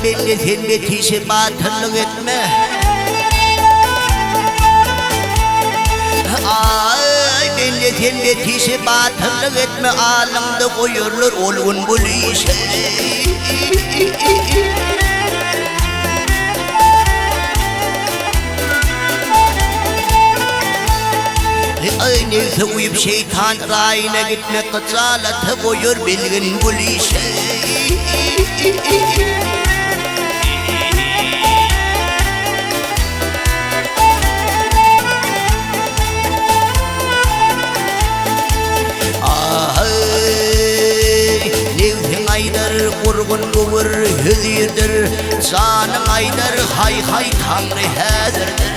belli sen betişi batırlık etme. Ay belli sen betişi batırlık etme. Alımda koyurlar olgun bu işe. Ay neyse uyup şeytan rayına gitme kısalatı koyur bilgin bu işe. Nevsin aydar kurgun kuvur hüzirdir. Sanın aydar hay hay Tanrı hazırdır.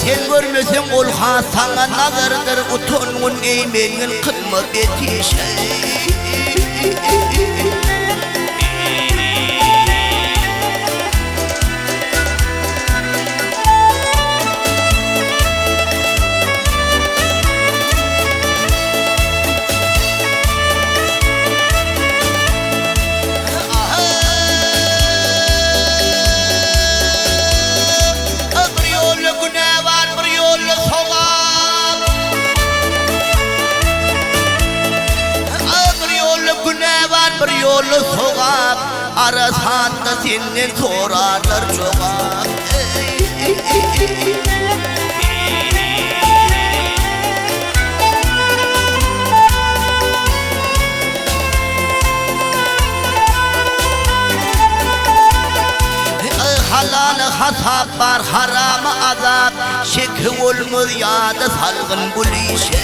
Sen görmesen ol ha sana nazardır. Utunun eğmenin kılma betişe. Bir yolu sokak arasında senin sorarlar çoğak. Halalı hasap var haramı azap. Şekhi olmur ya da salgın bu işe.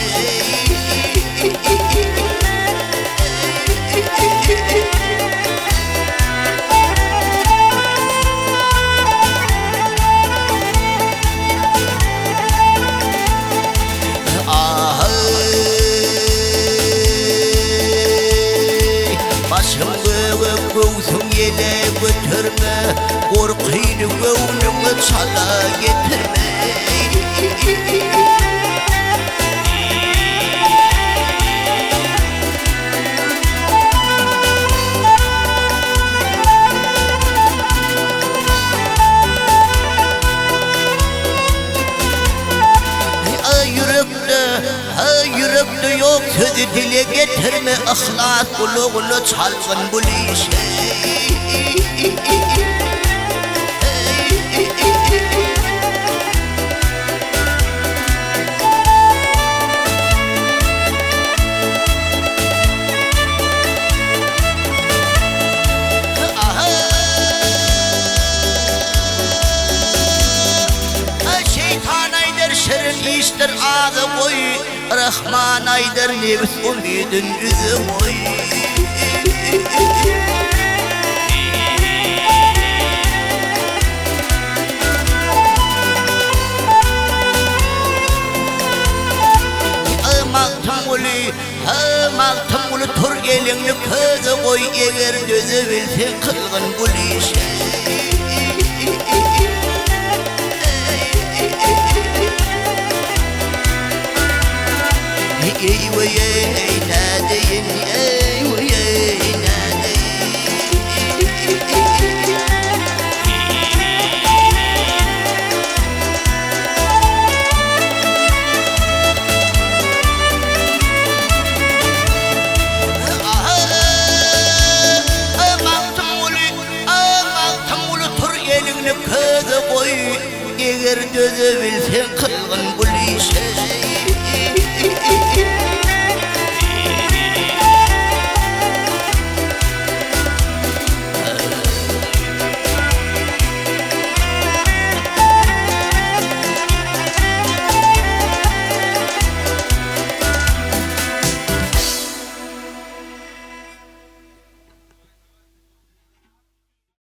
Başım göğüp göğsün yele götürme. Korkuydu göğnümü çala getirme. Yürekte yok sözü dile getirme. İhlas kuluğunu çalgın bu işe. Şeytan aydır şirin iştir ağzı koy. Rahman aydır nefs umidin yüzü koy. Maltım ulu tur gelini kızı koy. Eğer gözü bilsen kılgın bu işe. Eyvah ey nadeyin, eyvah ey nadeyin. Maltım ulu tur gelini kızı koy. Eğer gözü bilsen kılgın bu işe.